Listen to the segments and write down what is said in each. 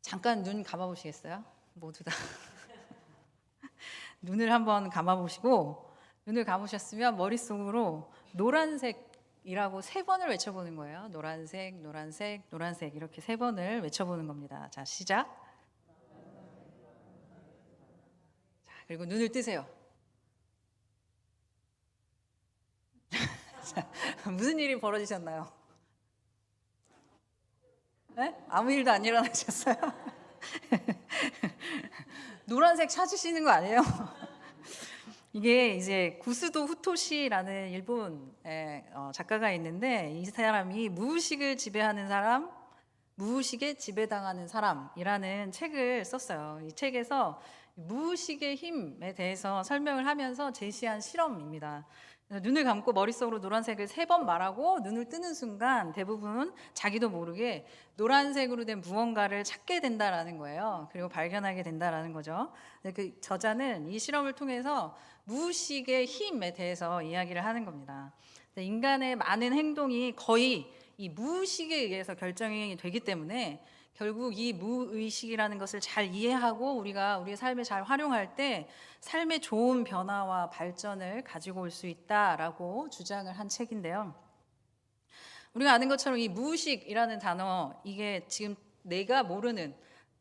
잠깐 눈 감아 보시겠어요? 모두 다. 눈을 한번 감아 보시고, 눈을 감으셨으면 머릿속으로 노란색이라고 세 번을 외쳐보는 거예요. 노란색, 노란색, 노란색 이렇게 세 번을 외쳐보는 겁니다. 자, 시작. 자, 그리고 눈을 뜨세요. 자, 무슨 일이 벌어지셨나요? 네? 아무 일도 안 일어나셨어요? 노란색 찾으시는 거 아니에요? 이게 이제 구스도 후토시라는 일본의 작가가 있는데, 이 사람이 무의식을 지배하는 사람, 무의식에 지배당하는 사람이라는 책을 썼어요. 이 책에서 무의식의 힘에 대해서 설명을 하면서 제시한 실험입니다. 그래서 눈을 감고 머릿속으로 노란색을 세 번 말하고 눈을 뜨는 순간 대부분 자기도 모르게 노란색으로 된 무언가를 찾게 된다라는 거예요. 그리고 발견하게 된다라는 거죠. 그 저자는 이 실험을 통해서 무의식의 힘에 대해서 이야기를 하는 겁니다. 인간의 많은 행동이 거의 이 무의식에 의해서 결정이 되기 때문에 결국 이 무의식이라는 것을 잘 이해하고 우리가 우리의 삶에 잘 활용할 때 삶의 좋은 변화와 발전을 가지고 올 수 있다라고 주장을 한 책인데요. 우리가 아는 것처럼 이 무의식이라는 단어, 이게 지금 내가 모르는,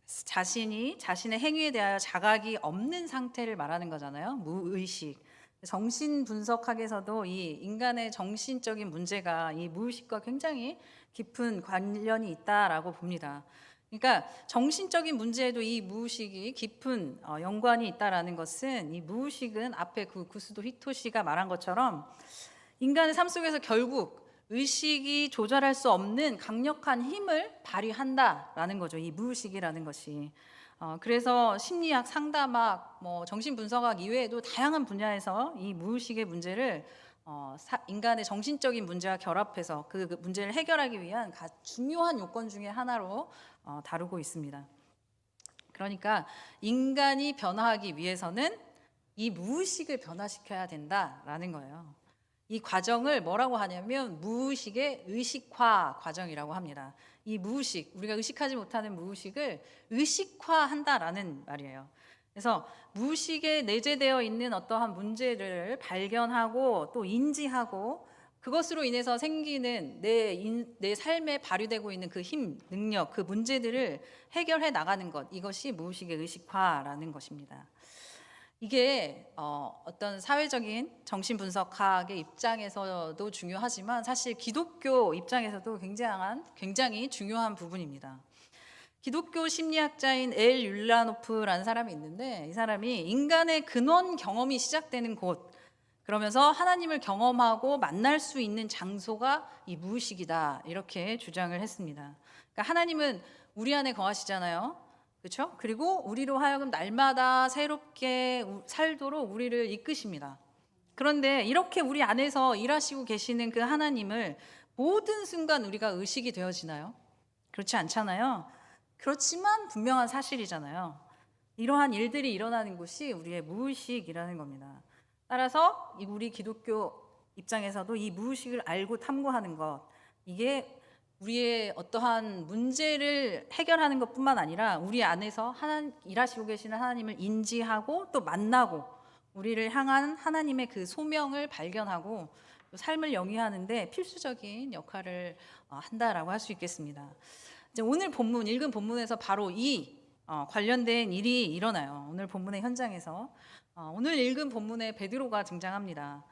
자신이 자신의 행위에 대하여 자각이 없는 상태를 말하는 거잖아요. 무의식. 정신 분석학에서도 이 인간의 정신적인 문제가 이 무의식과 굉장히 깊은 관련이 있다라고 봅니다. 그러니까 정신적인 문제에도 이 무의식이 깊은 연관이 있다라는 것은, 이 무의식은 앞에 그 구스도 히토시가 말한 것처럼 인간의 삶 속에서 결국 의식이 조절할 수 없는 강력한 힘을 발휘한다라는 거죠. 이 무의식이라는 것이. 그래서 심리학, 상담학, 정신분석학 이외에도 다양한 분야에서 이 무의식의 문제를 인간의 정신적인 문제와 결합해서 그 문제를 해결하기 위한 중요한 요건 중에 하나로 다루고 있습니다. 그러니까 인간이 변화하기 위해서는 이 무의식을 변화시켜야 된다라는 거예요. 이 과정을 뭐라고 하냐면 무의식의 의식화 과정이라고 합니다. 이 무의식, 우리가 의식하지 못하는 무의식을 의식화한다라는 말이에요. 그래서 무의식에 내재되어 있는 어떠한 문제를 발견하고 또 인지하고 그것으로 인해서 생기는 내 삶에 발휘되고 있는 그 힘, 능력, 그 문제들을 해결해 나가는 것, 이것이 무의식의 의식화라는 것입니다. 이게 어떤 사회적인 정신분석학의 입장에서도 중요하지만 사실 기독교 입장에서도 굉장히 중요한 부분입니다. 기독교 심리학자인 엘 율라노프라는 사람이 있는데, 이 사람이 인간의 근원 경험이 시작되는 곳, 그러면서 하나님을 경험하고 만날 수 있는 장소가 이 무의식이다, 이렇게 주장을 했습니다. 그러니까 하나님은 우리 안에 거하시잖아요. 그렇죠? 그리고 우리로 하여금 날마다 새롭게 살도록 우리를 이끄십니다. 그런데 이렇게 우리 안에서 일하시고 계시는 그 하나님을 모든 순간 우리가 의식이 되어지나요? 그렇지 않잖아요. 그렇지만 분명한 사실이잖아요. 이러한 일들이 일어나는 곳이 우리의 무의식이라는 겁니다. 따라서 우리 기독교 입장에서도 이 무의식을 알고 탐구하는 것, 이게 우리의 어떠한 문제를 해결하는 것뿐만 아니라 우리 안에서 일하시고 계시는 하나님을 인지하고 또 만나고 우리를 향한 하나님의 그 소명을 발견하고 또 삶을 영위하는데 필수적인 역할을 한다라고 할 수 있겠습니다. 이제 오늘 본문, 읽은 본문에서 바로 이 관련된 일이 일어나요. 오늘 본문의 현장에서 오늘 읽은 본문에 베드로가 등장합니다.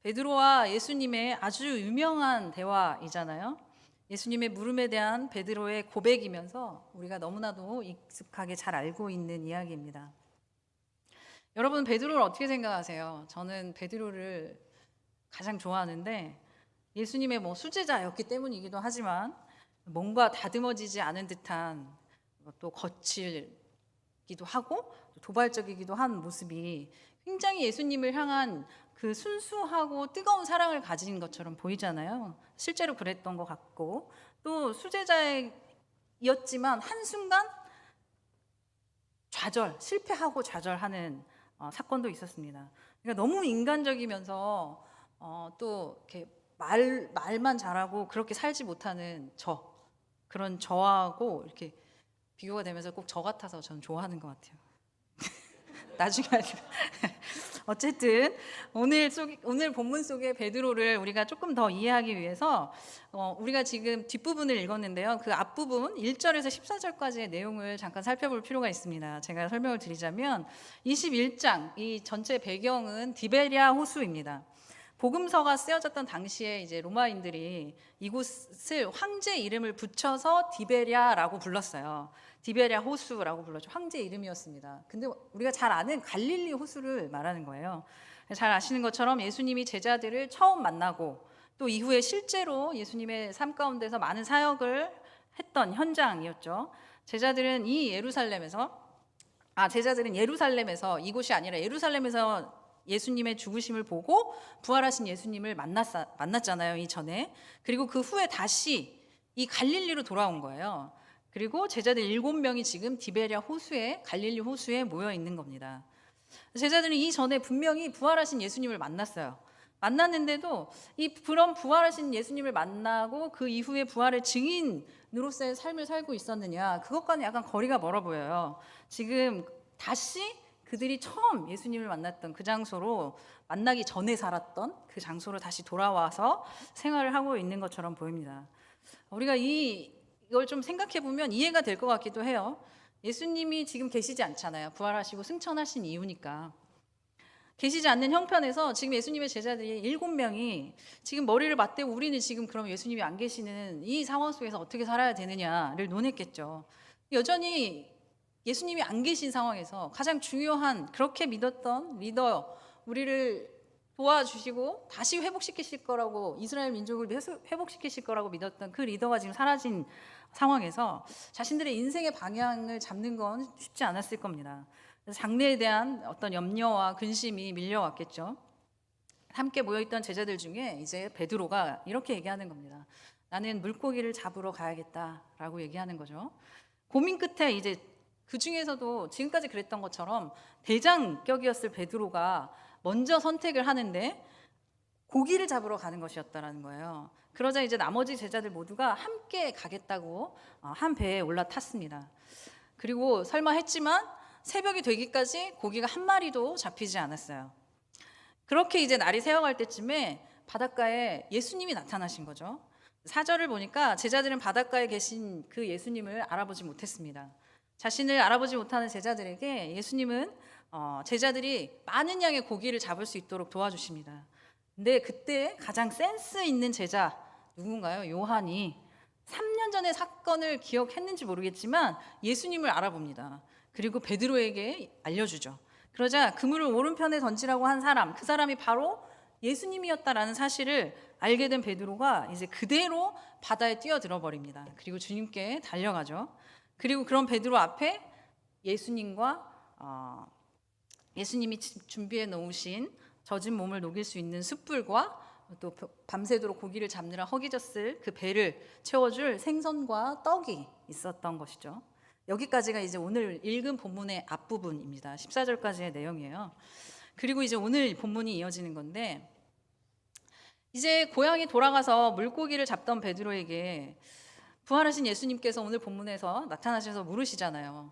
베드로와 예수님의 아주 유명한 대화이잖아요. 예수님의 물음에 대한 베드로의 고백이면서 우리가 너무나도 익숙하게 잘 알고 있는 이야기입니다. 여러분, 베드로를 어떻게 생각하세요? 저는 베드로를 가장 좋아하는데, 예수님의 수제자였기 때문이기도 하지만 뭔가 다듬어지지 않은 듯한, 또 거칠기도 하고 도발적이기도 한 모습이 굉장히 예수님을 향한 그 순수하고 뜨거운 사랑을 가진 것처럼 보이잖아요. 실제로 그랬던 것 같고, 또 수제자였지만 한순간 실패하고 좌절하는 사건도 있었습니다. 그러니까 너무 인간적이면서 또 이렇게 말만 잘하고 그렇게 살지 못하는 그런 저하고 이렇게 비교가 되면서 꼭 저 같아서 저는 좋아하는 것 같아요. 나중에 아니라. 어쨌든 오늘 본문 속의 베드로를 우리가 조금 더 이해하기 위해서 우리가 지금 뒷부분을 읽었는데요. 그 앞부분 1절에서 14절까지의 내용을 잠깐 살펴볼 필요가 있습니다. 제가 설명을 드리자면 21장 이 전체 배경은 디베랴 호수입니다. 복음서가 쓰여졌던 당시에 이제 로마인들이 이곳을 황제 이름을 붙여서 디베랴라고 불렀어요. 디베랴 호수라고 불렀죠. 황제 이름이었습니다. 근데 우리가 잘 아는 갈릴리 호수를 말하는 거예요. 잘 아시는 것처럼 예수님이 제자들을 처음 만나고 또 이후에 실제로 예수님의 삶 가운데서 많은 사역을 했던 현장이었죠. 제자들은 예루살렘에서 이곳이 아니라 예루살렘에서 예수님의 죽으심을 보고 부활하신 예수님을 만났잖아요, 이전에. 그리고 그 후에 다시 이 갈릴리로 돌아온 거예요. 그리고 제자들 7명이 지금 디베랴 호수에, 갈릴리 호수에 모여 있는 겁니다. 제자들은 이전에 분명히 부활하신 예수님을 만났어요. 만났는데도 그런 부활하신 예수님을 만나고 그 이후에 부활의 증인으로서의 삶을 살고 있었느냐, 그것과는 약간 거리가 멀어 보여요. 지금 다시 그들이 처음 예수님을 만났던 그 장소로, 만나기 전에 살았던 그 장소로 다시 돌아와서 생활을 하고 있는 것처럼 보입니다. 우리가 이걸 좀 생각해 보면 이해가 될 것 같기도 해요. 예수님이 지금 계시지 않잖아요. 부활하시고 승천하신 이유니까. 계시지 않는 형편에서 지금 예수님의 제자들이 7명이 지금 머리를 맞대고 우리는 지금 그럼 예수님이 안 계시는 이 상황 속에서 어떻게 살아야 되느냐를 논했겠죠. 여전히 예수님이 안 계신 상황에서 가장 중요한, 그렇게 믿었던 리더, 우리를 도와주시고 다시 회복시키실 거라고, 이스라엘 민족을 회복시키실 거라고 믿었던 그 리더가 지금 사라진 상황에서 자신들의 인생의 방향을 잡는 건 쉽지 않았을 겁니다. 그래서 장래에 대한 어떤 염려와 근심이 밀려왔겠죠. 함께 모여있던 제자들 중에 이제 베드로가 이렇게 얘기하는 겁니다. 나는 물고기를 잡으러 가야겠다라고 얘기하는 거죠. 고민 끝에 이제 그 중에서도 지금까지 그랬던 것처럼 대장격이었을 베드로가 먼저 선택을 하는데 고기를 잡으러 가는 것이었다라는 거예요. 그러자 이제 나머지 제자들 모두가 함께 가겠다고 한 배에 올라탔습니다. 그리고 설마 했지만 새벽이 되기까지 고기가 한 마리도 잡히지 않았어요. 그렇게 이제 날이 새어갈 때쯤에 바닷가에 예수님이 나타나신 거죠. 4절을 보니까 제자들은 바닷가에 계신 그 예수님을 알아보지 못했습니다. 자신을 알아보지 못하는 제자들에게 예수님은 제자들이 많은 양의 고기를 잡을 수 있도록 도와주십니다. 근데 그때 가장 센스 있는 제자 누군가요? 요한이 3년 전의 사건을 기억했는지 모르겠지만 예수님을 알아봅니다. 그리고 베드로에게 알려주죠. 그러자 그물을 오른편에 던지라고 한 사람, 그 사람이 바로 예수님이었다라는 사실을 알게 된 베드로가 이제 그대로 바다에 뛰어들어 버립니다. 그리고 주님께 달려가죠. 그리고 그런 베드로 앞에 예수님이 준비해 놓으신 젖은 몸을 녹일 수 있는 숯불과 또 밤새도록 고기를 잡느라 허기졌을 그 배를 채워줄 생선과 떡이 있었던 것이죠. 여기까지가 이제 오늘 읽은 본문의 앞부분입니다. 14절까지의 내용이에요. 그리고 이제 오늘 본문이 이어지는 건데, 이제 고향에 돌아가서 물고기를 잡던 베드로에게 부활하신 예수님께서 오늘 본문에서 나타나셔서 물으시잖아요.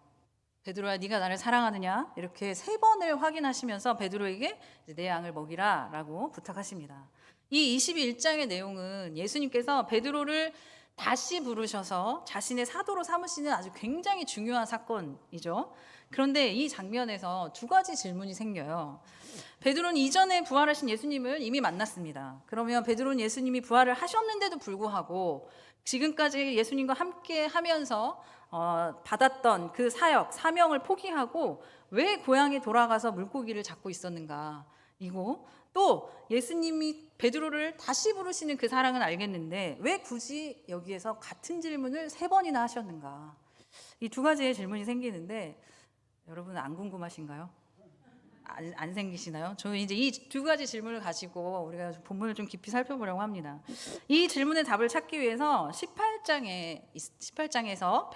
베드로야, 네가 나를 사랑하느냐? 이렇게 3번을 확인하시면서 베드로에게 내 양을 먹이라 라고 부탁하십니다. 이 21장의 내용은 예수님께서 베드로를 다시 부르셔서 자신의 사도로 삼으시는 아주 굉장히 중요한 사건이죠. 그런데 이 장면에서 2가지 질문이 생겨요. 베드로는 이전에 부활하신 예수님을 이미 만났습니다. 그러면 베드로는 예수님이 부활을 하셨는데도 불구하고 지금까지 예수님과 함께 하면서 받았던 그 사명을 포기하고 왜 고향에 돌아가서 물고기를 잡고 있었는가? 이고 또 예수님이 베드로를 다시 부르시는 그 사랑은 알겠는데 왜 굳이 여기에서 같은 질문을 3번이나 하셨는가? 이 2가지의 질문이 생기는데 여러분 안 궁금하신가요? 안 생기시나요? 저는 이제 이 2가지 질문을 가지고 우리가 본문을 좀 깊이 살펴보려고 합니다. 이 질문의 답을 찾기 위해서 18장에서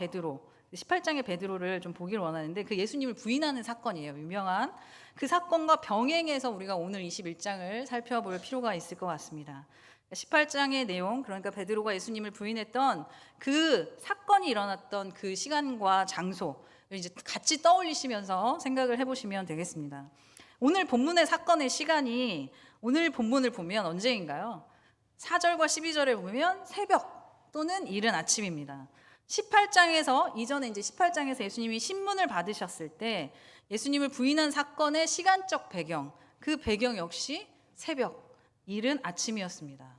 18장의 베드로를 좀 보기를 원하는데, 그 예수님을 부인하는 사건이에요. 유명한 그 사건과 병행해서 우리가 오늘 21장을 살펴볼 필요가 있을 것 같습니다. 18장의 내용, 그러니까 베드로가 예수님을 부인했던 그 사건이 일어났던 그 시간과 장소를 이제 같이 떠올리시면서 생각을 해보시면 되겠습니다. 오늘 본문의 사건의 시간이 오늘 본문을 보면 언제인가요? 4절과 12절에 보면 새벽 또는 이른 아침입니다. 18장에서 이전에 이제 18장에서 예수님이 신문을 받으셨을 때 예수님을 부인한 사건의 시간적 배경, 그 배경 역시 새벽, 이른 아침이었습니다.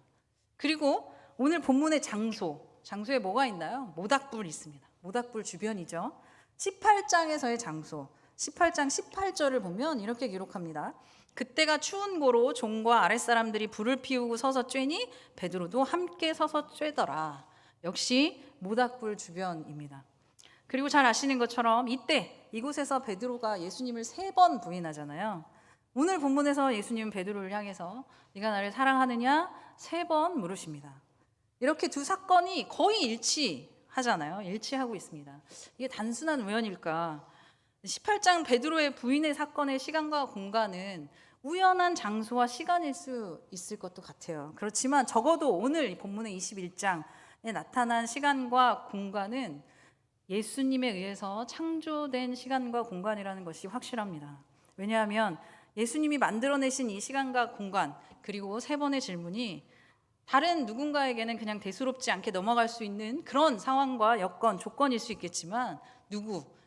그리고 오늘 본문의 장소에 뭐가 있나요? 모닥불이 있습니다. 모닥불 주변이죠. 18장에서의 장소, 18장 18절을 보면 이렇게 기록합니다. 그때가 추운 고로 종과 아랫사람들이 불을 피우고 서서 쬐니 베드로도 함께 서서 쬐더라. 역시 모닥불 주변입니다. 그리고 잘 아시는 것처럼 이곳에서 베드로가 예수님을 3번 부인하잖아요. 오늘 본문에서 예수님은 베드로를 향해서 네가 나를 사랑하느냐 3번 물으십니다. 이렇게 두 사건이 거의 일치하잖아요. 일치하고 있습니다. 이게 단순한 우연일까? 18장 베드로의 부인의 사건의 시간과 공간은 우연한 장소와 시간일 수 있을 것도 같아요. 그렇지만 적어도 오늘 이 본문의 21장에 나타난 시간과 공간은 예수님에 의해서 창조된 시간과 공간이라는 것이 확실합니다. 왜냐하면 예수님이 만들어내신 이 시간과 공간, 그리고 3번의 질문이 다른 누군가에게는 그냥 대수롭지 않게 넘어갈 수 있는 그런 상황과 여건, 조건일 수 있겠지만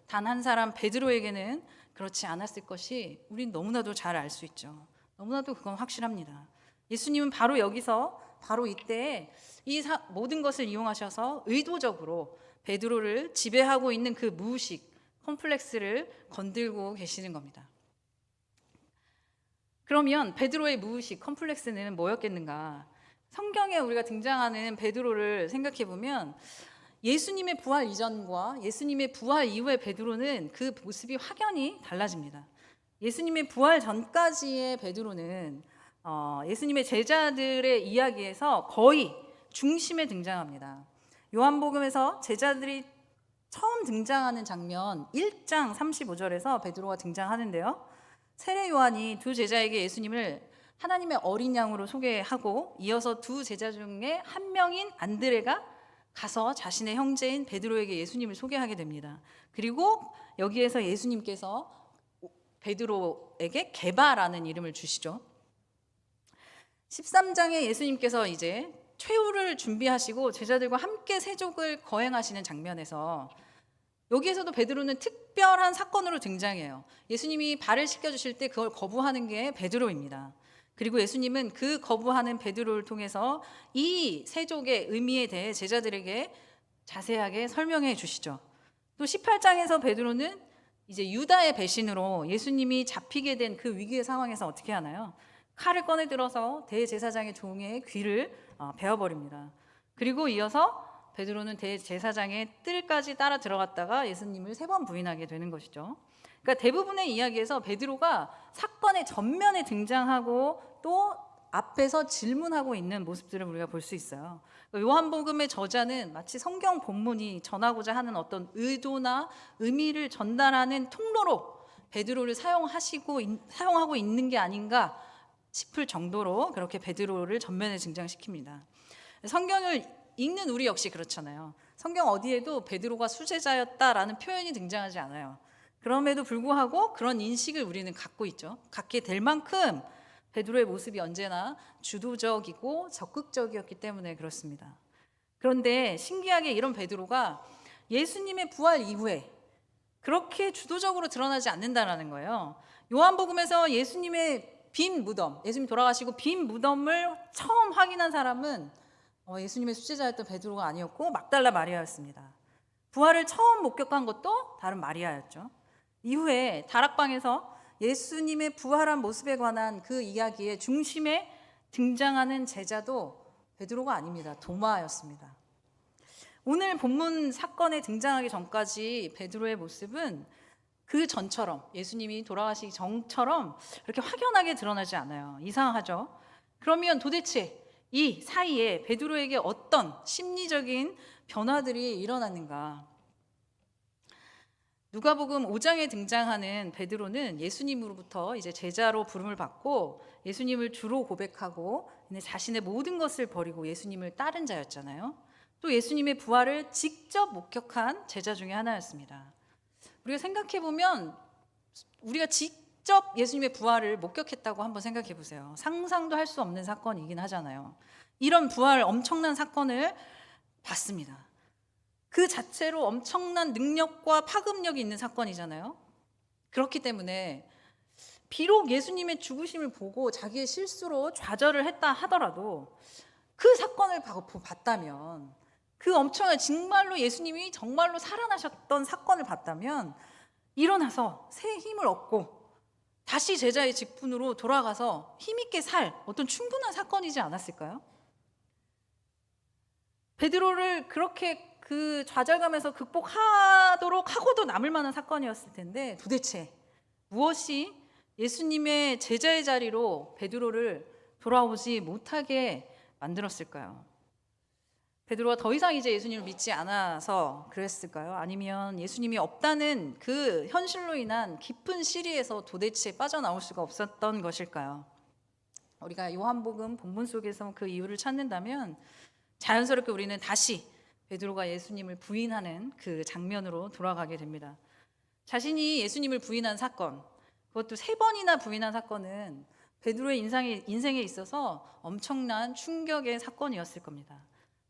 단 한 사람 베드로에게는 그렇지 않았을 것이 우린 너무나도 잘 알 수 있죠. 너무나도 그건 확실합니다. 예수님은 바로 여기서 바로 이때 모든 것을 이용하셔서 의도적으로 베드로를 지배하고 있는 그 무의식, 컴플렉스를 건들고 계시는 겁니다. 그러면 베드로의 무의식, 컴플렉스는 뭐였겠는가? 성경에 우리가 등장하는 베드로를 생각해 보면 예수님의 부활 이전과 예수님의 부활 이후의 베드로는 그 모습이 확연히 달라집니다. 예수님의 부활 전까지의 베드로는 예수님의 제자들의 이야기에서 거의 중심에 등장합니다. 요한복음에서 제자들이 처음 등장하는 장면 1장 35절에서 베드로가 등장하는데요. 세례 요한이 두 제자에게 예수님을 하나님의 어린 양으로 소개하고 이어서 두 제자 중에 한 명인 안드레가 가서 자신의 형제인 베드로에게 예수님을 소개하게 됩니다. 그리고 여기에서 예수님께서 베드로에게 게바라는 이름을 주시죠. 13장에 예수님께서 이제 최후를 준비하시고 제자들과 함께 세족을 거행하시는 장면에서 여기에서도 베드로는 특별한 사건으로 등장해요. 예수님이 발을 씻겨주실 때 그걸 거부하는 게 베드로입니다. 그리고 예수님은 그 거부하는 베드로를 통해서 이 세족의 의미에 대해 제자들에게 자세하게 설명해 주시죠. 또 18장에서 베드로는 이제 유다의 배신으로 예수님이 잡히게 된 그 위기의 상황에서 어떻게 하나요? 칼을 꺼내 들어서 대제사장의 종의 귀를 베어버립니다. 그리고 이어서 베드로는 대제사장의 뜰까지 따라 들어갔다가 예수님을 3번 부인하게 되는 것이죠. 그러니까 대부분의 이야기에서 베드로가 사건의 전면에 등장하고 또 앞에서 질문하고 있는 모습들을 우리가 볼 수 있어요. 요한복음의 저자는 마치 성경 본문이 전하고자 하는 어떤 의도나 의미를 전달하는 통로로 베드로를 사용하고 있는 게 아닌가 싶을 정도로 그렇게 베드로를 전면에 등장시킵니다. 성경을 읽는 우리 역시 그렇잖아요. 성경 어디에도 베드로가 수제자였다라는 표현이 등장하지 않아요. 그럼에도 불구하고 그런 인식을 우리는 갖고 있죠. 갖게 될 만큼 베드로의 모습이 언제나 주도적이고 적극적이었기 때문에 그렇습니다. 그런데 신기하게 이런 베드로가 예수님의 부활 이후에 그렇게 주도적으로 드러나지 않는다는 거예요. 요한복음에서 예수님의 빈 무덤, 예수님 돌아가시고 빈 무덤을 처음 확인한 사람은 예수님의 수제자였던 베드로가 아니었고 막달라 마리아였습니다. 부활을 처음 목격한 것도 다른 마리아였죠. 이후에 다락방에서 예수님의 부활한 모습에 관한 그 이야기의 중심에 등장하는 제자도 베드로가 아닙니다. 도마였습니다. 오늘 본문 사건에 등장하기 전까지 베드로의 모습은 그 전처럼 예수님이 돌아가시기 전처럼 이렇게 확연하게 드러나지 않아요. 이상하죠? 그러면 도대체 이 사이에 베드로에게 어떤 심리적인 변화들이 일어났는가? 누가복음 5장에 등장하는 베드로는 예수님으로부터 이제 제자로 부름을 받고 예수님을 주로 고백하고 자신의 모든 것을 버리고 예수님을 따른 자였잖아요. 또 예수님의 부활을 직접 목격한 제자 중에 하나였습니다. 우리가 생각해 보면 우리가 직접 예수님의 부활을 목격했다고 한번 생각해 보세요. 상상도 할 수 없는 사건이긴 하잖아요. 이런 부활 엄청난 사건을 봤습니다. 그 자체로 엄청난 능력과 파급력이 있는 사건이잖아요. 그렇기 때문에 비록 예수님의 죽으심을 보고 자기의 실수로 좌절을 했다 하더라도 그 사건을 봤다면, 그 엄청난 정말로 예수님이 정말로 살아나셨던 사건을 봤다면 일어나서 새 힘을 얻고 다시 제자의 직분으로 돌아가서 힘있게 살 어떤 충분한 사건이지 않았을까요? 베드로를 그렇게 그 좌절감에서 극복하도록 하고도 남을 만한 사건이었을 텐데 도대체 무엇이 예수님의 제자의 자리로 베드로를 돌아오지 못하게 만들었을까요? 베드로가 더 이상 이제 예수님을 믿지 않아서 그랬을까요? 아니면 예수님이 없다는 그 현실로 인한 깊은 시리에서 도대체 빠져나올 수가 없었던 것일까요? 우리가 요한복음 본문 속에서 그 이유를 찾는다면 자연스럽게 우리는 다시 베드로가 예수님을 부인하는 그 장면으로 돌아가게 됩니다. 자신이 예수님을 부인한 사건, 그것도 3번이나 부인한 사건은 베드로의 인생에 있어서 엄청난 충격의 사건이었을 겁니다.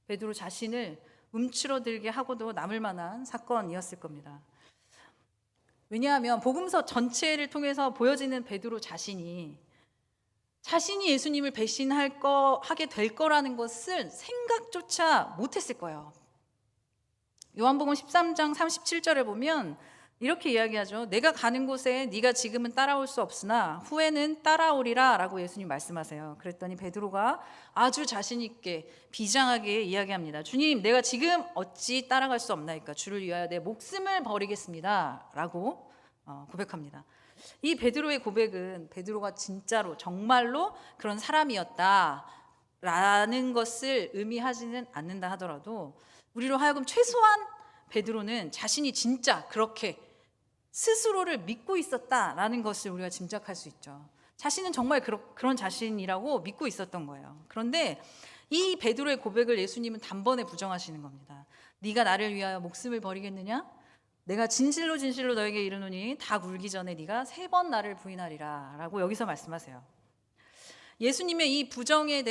베드로 자신을 움츠러들게 하고도 남을 만한 사건이었을 겁니다. 왜냐하면 복음서 전체를 통해서 보여지는 베드로 자신이 예수님을 하게 될 거라는 것을 생각조차 못했을 거예요. 요한복음 13장 37절에 보면 이렇게 이야기하죠. 내가 가는 곳에 네가 지금은 따라올 수 없으나 후에는 따라오리라 라고 예수님 말씀하세요. 그랬더니 베드로가 아주 자신 있게 비장하게 이야기합니다. 주님, 내가 지금 어찌 따라갈 수 없나이까? 주를 위하여 내 목숨을 버리겠습니다 라고 고백합니다. 이 베드로의 고백은 베드로가 진짜로 정말로 그런 사람이었다 라는 것을 의미하지는 않는다 하더라도 우리로 하여금 최소한 베드로는 자신이 진짜 그렇게 스스로를 믿고 있었다라는 것을 우리가 짐작할 수 있죠. 자신은 정말 그런 자신이라고 믿고 있었던 거예요. 그런데 이 베드로의 고백을 예수님은 단번에 부정하시는 겁니다. 네가 나를 위하여 목숨을 버리겠느냐? 내가 진실로 진실로 너에게 이르노니 닭 울기 전에 네가 3번 나를 부인하리라 라고 여기서 말씀하세요. 예수님의 이 부정에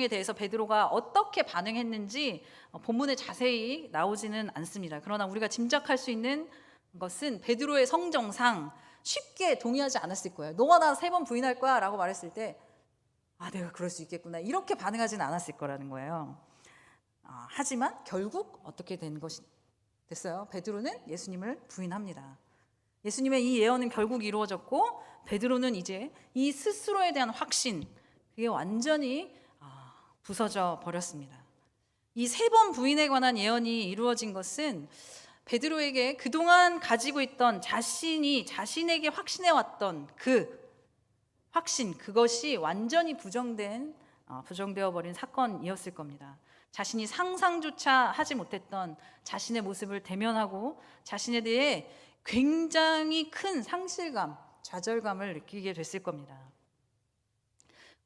대해서 베드로가 어떻게 반응했는지 본문에 자세히 나오지는 않습니다. 그러나 우리가 짐작할 수 있는 것은 베드로의 성정상 쉽게 동의하지 않았을 거예요. 너가 나 3번 부인할 거야 라고 말했을 때 내가 그럴 수 있겠구나 이렇게 반응하지는 않았을 거라는 거예요. 하지만 결국 어떻게 된 것이 됐어요? 베드로는 예수님을 부인합니다. 예수님의 이 예언은 결국 이루어졌고 베드로는 이제 이 스스로에 대한 확신 그게 완전히 부서져 버렸습니다. 이 3번 부인에 관한 예언이 이루어진 것은 베드로에게 그동안 가지고 있던 자신에게 확신해왔던 그 확신 그것이 완전히 부정되어 버린 사건이었을 겁니다. 자신이 상상조차 하지 못했던 자신의 모습을 대면하고 자신에 대해 굉장히 큰 상실감, 좌절감을 느끼게 됐을 겁니다.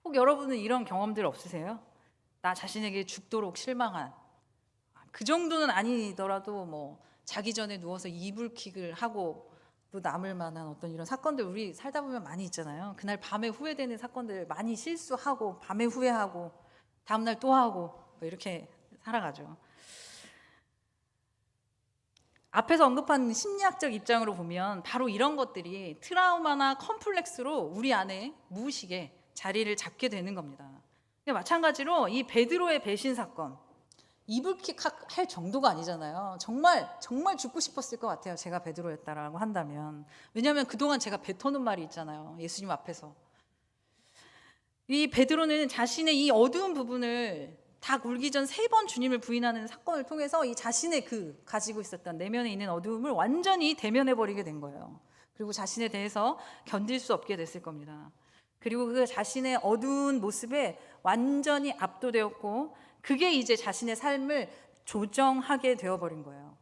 혹 여러분은 이런 경험들 없으세요? 나 자신에게 죽도록 실망한 그 정도는 아니더라도 자기 전에 누워서 이불킥을 하고 또 남을 만한 어떤 이런 사건들 우리 살다 보면 많이 있잖아요. 그날 밤에 후회되는 사건들 많이 실수하고 밤에 후회하고 다음날 또 하고 이렇게 살아가죠. 앞에서 언급한 심리학적 입장으로 보면 바로 이런 것들이 트라우마나 컴플렉스로 우리 안에 무의식에 자리를 잡게 되는 겁니다. 마찬가지로 이 베드로의 배신 사건 이불킥 할 정도가 아니잖아요. 정말 죽고 싶었을 것 같아요. 제가 베드로였다라고 한다면. 왜냐하면 그동안 제가 뱉어놓은 말이 있잖아요. 예수님 앞에서. 이 베드로는 자신의 이 어두운 부분을 닭 울기 전 3번 주님을 부인하는 사건을 통해서 이 자신의 가지고 있었던 내면에 있는 어두움을 완전히 대면해버리게 된 거예요. 그리고 자신에 대해서 견딜 수 없게 됐을 겁니다. 그리고 그 자신의 어두운 모습에 완전히 압도되었고 그게 이제 자신의 삶을 조정하게 되어버린 거예요.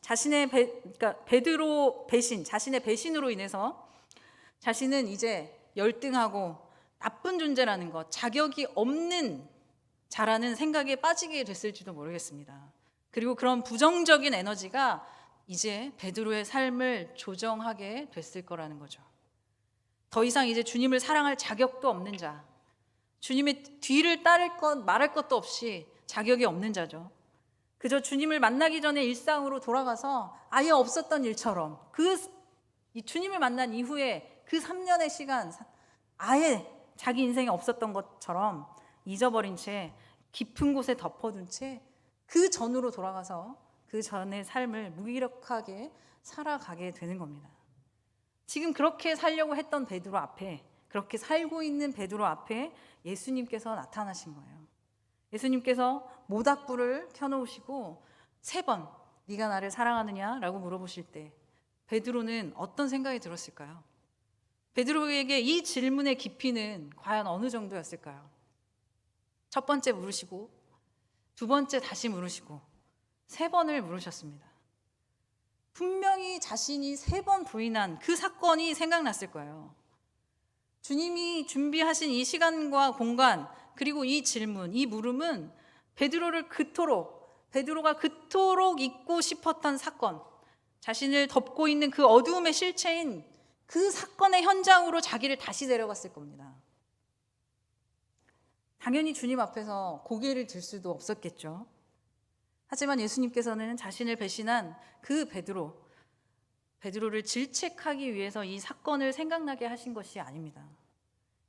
그러니까 베드로 배신, 자신의 배신으로 인해서 자신은 이제 열등하고 나쁜 존재라는 것, 자격이 없는 자라는 생각에 빠지게 됐을지도 모르겠습니다. 그리고 그런 부정적인 에너지가 이제 베드로의 삶을 조정하게 됐을 거라는 거죠. 더 이상 이제 주님을 사랑할 자격도 없는 자, 주님의 뒤를 따를 것 말할 것도 없이 자격이 없는 자죠. 그저 주님을 만나기 전에 일상으로 돌아가서 아예 없었던 일처럼, 이 주님을 만난 이후에 그 3년의 시간 아예 자기 인생에 없었던 것처럼 잊어버린 채 깊은 곳에 덮어둔 채 그 전으로 돌아가서 그 전의 삶을 무기력하게 살아가게 되는 겁니다. 지금 그렇게 살려고 했던 베드로 앞에, 그렇게 살고 있는 베드로 앞에 예수님께서 나타나신 거예요. 예수님께서 모닥불을 켜놓으시고 3번 네가 나를 사랑하느냐라고 물어보실 때 베드로는 어떤 생각이 들었을까요? 베드로에게 이 질문의 깊이는 과연 어느 정도였을까요? 첫 번째 물으시고, 두 번째 다시 물으시고, 3번을 물으셨습니다. 분명히 자신이 3번 부인한 그 사건이 생각났을 거예요. 주님이 준비하신 이 시간과 공간, 그리고 이 질문, 이 물음은 베드로가 그토록 잊고 싶었던 사건, 자신을 덮고 있는 그 어두움의 실체인 그 사건의 현장으로 자기를 다시 데려갔을 겁니다. 당연히 주님 앞에서 고개를 들 수도 없었겠죠. 하지만 예수님께서는 자신을 배신한 그 베드로를 질책하기 위해서 이 사건을 생각나게 하신 것이 아닙니다.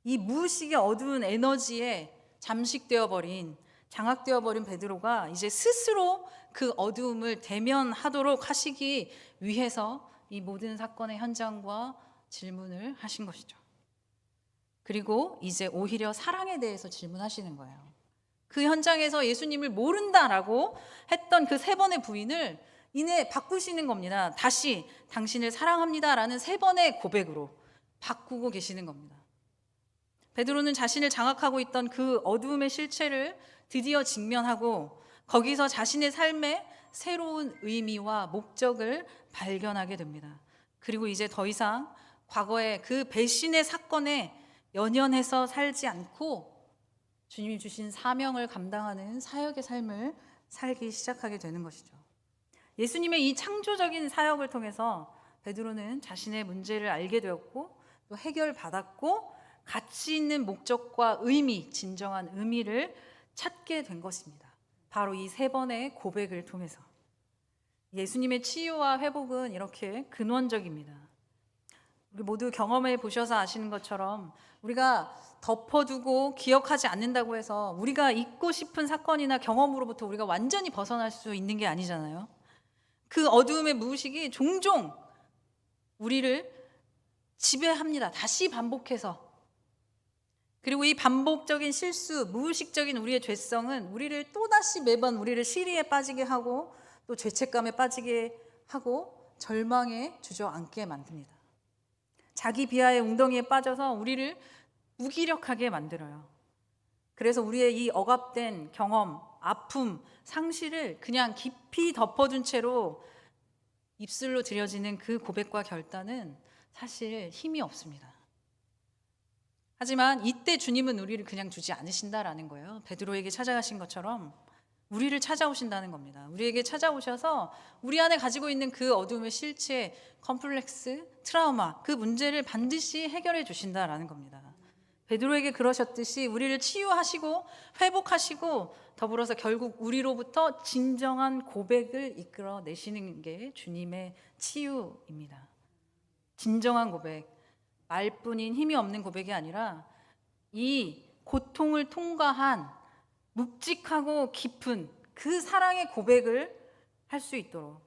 이 무의식의 어두운 에너지에 장악되어 버린 베드로가 이제 스스로 그 어두움을 대면하도록 하시기 위해서 이 모든 사건의 현장과 질문을 하신 것이죠. 그리고 이제 오히려 사랑에 대해서 질문하시는 거예요. 그 현장에서 예수님을 모른다라고 했던 그 3번의 부인을 이내 바꾸시는 겁니다. 다시 당신을 사랑합니다라는 3번의 고백으로 바꾸고 계시는 겁니다. 베드로는 자신을 장악하고 있던 그 어두움의 실체를 드디어 직면하고 거기서 자신의 삶에 새로운 의미와 목적을 발견하게 됩니다. 그리고 이제 더 이상 과거의 그 배신의 사건에 연연해서 살지 않고 주님이 주신 사명을 감당하는 사역의 삶을 살기 시작하게 되는 것이죠. 예수님의 이 창조적인 사역을 통해서 베드로는 자신의 문제를 알게 되었고 또 해결받았고 가치 있는 목적과 의미, 진정한 의미를 찾게 된 것입니다. 바로 이 3번의 고백을 통해서. 예수님의 치유와 회복은 이렇게 근원적입니다. 우리 모두 경험해 보셔서 아시는 것처럼 우리가 덮어두고 기억하지 않는다고 해서 우리가 잊고 싶은 사건이나 경험으로부터 우리가 완전히 벗어날 수 있는 게 아니잖아요. 그 어두움의 무의식이 종종 우리를 지배합니다. 다시 반복해서. 그리고 이 반복적인 실수, 무의식적인 우리의 죄성은 우리를 또다시 매번 우리를 시리에 빠지게 하고 또 죄책감에 빠지게 하고 절망에 주저앉게 만듭니다. 자기 비하의 웅덩이에 빠져서 우리를 무기력하게 만들어요. 그래서 우리의 이 억압된 경험, 아픔, 상실을 그냥 깊이 덮어둔 채로 입술로 드려지는 그 고백과 결단은 사실 힘이 없습니다. 하지만 이때 주님은 우리를 그냥 두지 않으신다라는 거예요. 베드로에게 찾아가신 것처럼 우리를 찾아오신다는 겁니다. 우리에게 찾아오셔서 우리 안에 가지고 있는 그 어둠의 실체, 컴플렉스, 트라우마, 그 문제를 반드시 해결해 주신다라는 겁니다. 베드로에게 그러셨듯이 우리를 치유하시고 회복하시고 더불어서 결국 우리로부터 진정한 고백을 이끌어내시는 게 주님의 치유입니다. 진정한 고백, 말뿐인 힘이 없는 고백이 아니라 이 고통을 통과한 묵직하고 깊은 그 사랑의 고백을 할 수 있도록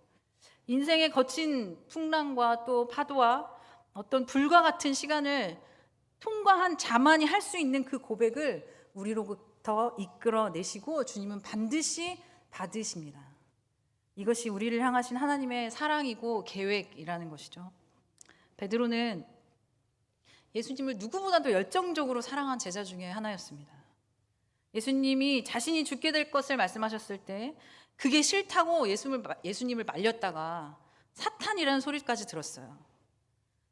인생의 거친 풍랑과 또 파도와 어떤 불과 같은 시간을 통과한 자만이 할 수 있는 그 고백을 우리로부터 이끌어내시고 주님은 반드시 받으십니다. 이것이 우리를 향하신 하나님의 사랑이고 계획이라는 것이죠. 베드로는 예수님을 누구보다도 열정적으로 사랑한 제자 중에 하나였습니다. 예수님이 자신이 죽게 될 것을 말씀하셨을 때 그게 싫다고 예수님을 말렸다가 사탄이라는 소리까지 들었어요.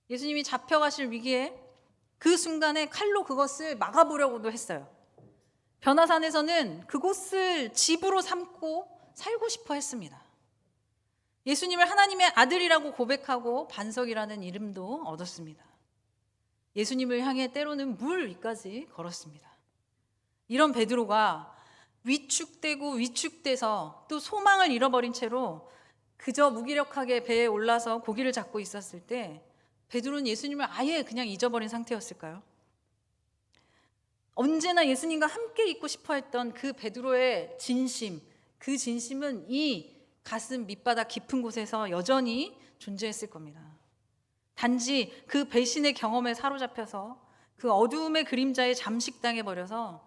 예수님이 잡혀가실 위기에 그 순간에 칼로 그것을 막아보려고도 했어요. 변화산에서는 그곳을 집으로 삼고 살고 싶어 했습니다. 예수님을 하나님의 아들이라고 고백하고 반석이라는 이름도 얻었습니다. 예수님을 향해 때로는 물 위까지 걸었습니다. 이런 베드로가 위축되고 위축돼서 또 소망을 잃어버린 채로 그저 무기력하게 배에 올라서 고기를 잡고 있었을 때 베드로는 예수님을 아예 그냥 잊어버린 상태였을까요? 언제나 예수님과 함께 있고 싶어 했던 그 베드로의 진심, 그 진심은 이 가슴 밑바닥 깊은 곳에서 여전히 존재했을 겁니다. 단지 그 배신의 경험에 사로잡혀서 그 어두움의 그림자에 잠식당해 버려서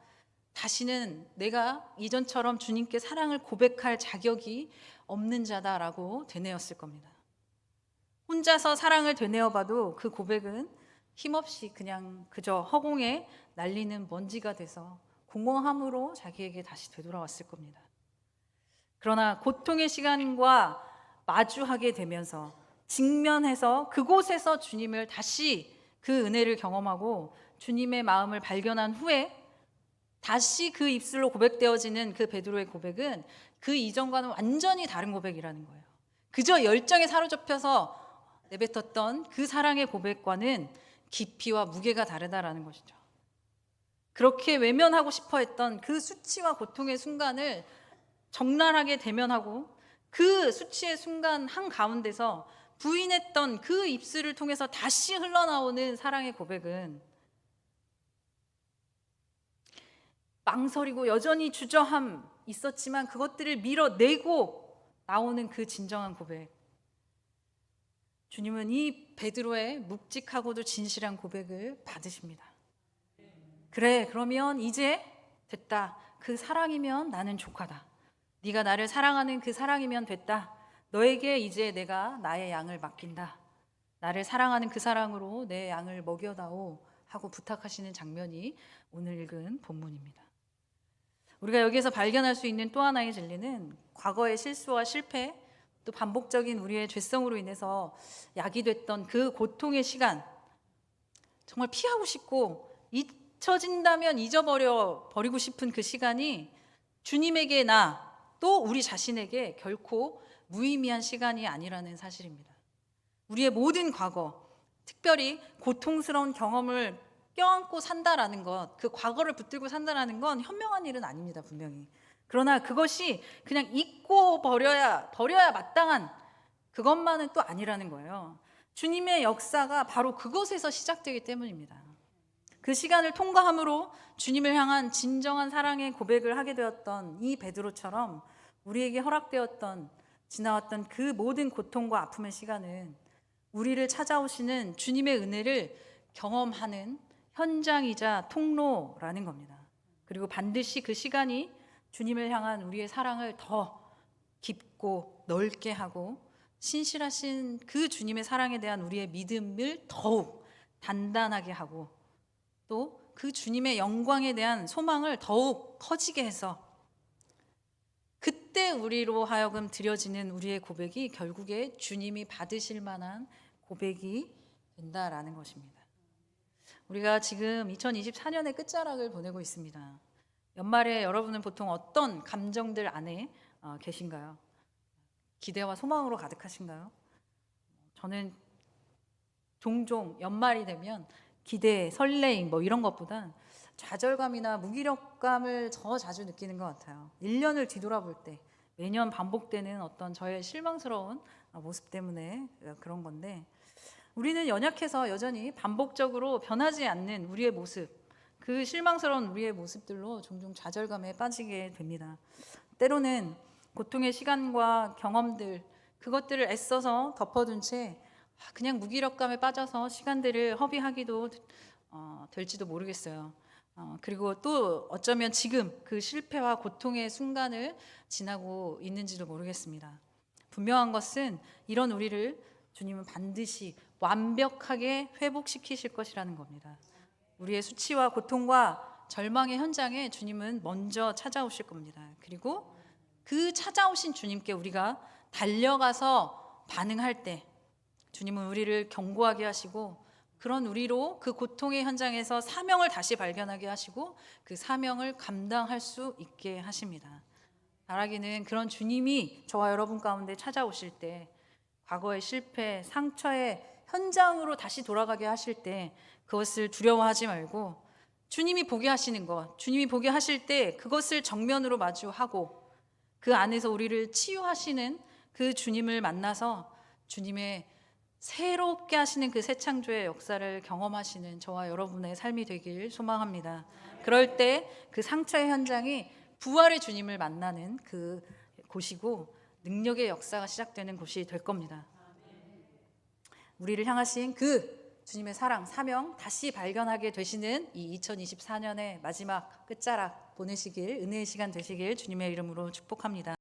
다시는 내가 이전처럼 주님께 사랑을 고백할 자격이 없는 자다라고 되뇌었을 겁니다. 혼자서 사랑을 되뇌어봐도 그 고백은 힘없이 그냥 그저 허공에 날리는 먼지가 돼서 공허함으로 자기에게 다시 되돌아왔을 겁니다. 그러나 고통의 시간과 마주하게 되면서 직면해서 그곳에서 주님을 다시 그 은혜를 경험하고 주님의 마음을 발견한 후에 다시 그 입술로 고백되어지는 그 베드로의 고백은 그 이전과는 완전히 다른 고백이라는 거예요. 그저 열정에 사로잡혀서 내뱉었던 그 사랑의 고백과는 깊이와 무게가 다르다라는 것이죠. 그렇게 외면하고 싶어 했던 그 수치와 고통의 순간을 적나라하게 대면하고 그 수치의 순간 한가운데서 부인했던 그 입술을 통해서 다시 흘러나오는 사랑의 고백은 망설이고 여전히 주저함 있었지만 그것들을 밀어내고 나오는 그 진정한 고백. 주님은 이 베드로의 묵직하고도 진실한 고백을 받으십니다. 그래, 그러면 이제 됐다. 그 사랑이면 나는 족하다. 네가 나를 사랑하는 그 사랑이면 됐다. 너에게 이제 내가 나의 양을 맡긴다. 나를 사랑하는 그 사랑으로 내 양을 먹여다오 하고 부탁하시는 장면이 오늘 읽은 본문입니다. 우리가 여기에서 발견할 수 있는 또 하나의 진리는 과거의 실수와 실패, 또 반복적인 우리의 죄성으로 인해서 야기됐던 그 고통의 시간, 정말 피하고 싶고 잊혀진다면 잊어버려 버리고 싶은 그 시간이 주님에게나 또 우리 자신에게 결코 무의미한 시간이 아니라는 사실입니다. 우리의 모든 과거, 특별히 고통스러운 경험을 껴안고 산다라는 것, 그 과거를 붙들고 산다라는 건 현명한 일은 아닙니다, 분명히. 그러나 그것이 그냥 잊고 버려야 마땅한 그것만은 또 아니라는 거예요. 주님의 역사가 바로 그것에서 시작되기 때문입니다. 그 시간을 통과함으로 주님을 향한 진정한 사랑의 고백을 하게 되었던 이 베드로처럼 우리에게 허락되었던 지나왔던 그 모든 고통과 아픔의 시간은 우리를 찾아오시는 주님의 은혜를 경험하는 현장이자 통로라는 겁니다. 그리고 반드시 그 시간이 주님을 향한 우리의 사랑을 더 깊고 넓게 하고 신실하신 그 주님의 사랑에 대한 우리의 믿음을 더욱 단단하게 하고 또 그 주님의 영광에 대한 소망을 더욱 커지게 해서 그때 우리로 하여금 드려지는 우리의 고백이 결국에 주님이 받으실 만한 고백이 된다라는 것입니다. 우리가 지금 2024년의 끝자락을 보내고 있습니다. 연말에 여러분은 보통 어떤 감정들 안에 계신가요? 기대와 소망으로 가득하신가요? 저는 종종 연말이 되면 기대, 설레임 이런 것보단 좌절감이나 무기력감을 더 자주 느끼는 것 같아요. 1년을 뒤돌아볼 때 매년 반복되는 어떤 저의 실망스러운 모습 때문에 그런 건데 우리는 연약해서 여전히 반복적으로 변하지 않는 우리의 모습, 그 실망스러운 우리의 모습들로 종종 좌절감에 빠지게 됩니다. 때로는 고통의 시간과 경험들, 그것들을 애써서 덮어둔 채 그냥 무기력감에 빠져서 시간들을 허비하기도 될지도 모르겠어요. 그리고 또 어쩌면 지금 그 실패와 고통의 순간을 지나고 있는지도 모르겠습니다. 분명한 것은 이런 우리를 주님은 반드시 완벽하게 회복시키실 것이라는 겁니다. 우리의 수치와 고통과 절망의 현장에 주님은 먼저 찾아오실 겁니다. 그리고 그 찾아오신 주님께 우리가 달려가서 반응할 때 주님은 우리를 견고하게 하시고 그런 우리로 그 고통의 현장에서 사명을 다시 발견하게 하시고 그 사명을 감당할 수 있게 하십니다. 바라기는 그런 주님이 저와 여러분 가운데 찾아오실 때 과거의 실패, 상처의 현장으로 다시 돌아가게 하실 때 그것을 두려워하지 말고 주님이 보게 하시는 것, 주님이 보게 하실 때 그것을 정면으로 마주하고 그 안에서 우리를 치유하시는 그 주님을 만나서 주님의 새롭게 하시는 그 새 창조의 역사를 경험하시는 저와 여러분의 삶이 되길 소망합니다. 그럴 때 그 상처의 현장이 부활의 주님을 만나는 그 곳이고 능력의 역사가 시작되는 곳이 될 겁니다. 우리를 향하신 그 주님의 사랑, 사명 다시 발견하게 되시는 이 2024년의 마지막 끝자락 보내시길, 은혜의 시간 되시길 주님의 이름으로 축복합니다.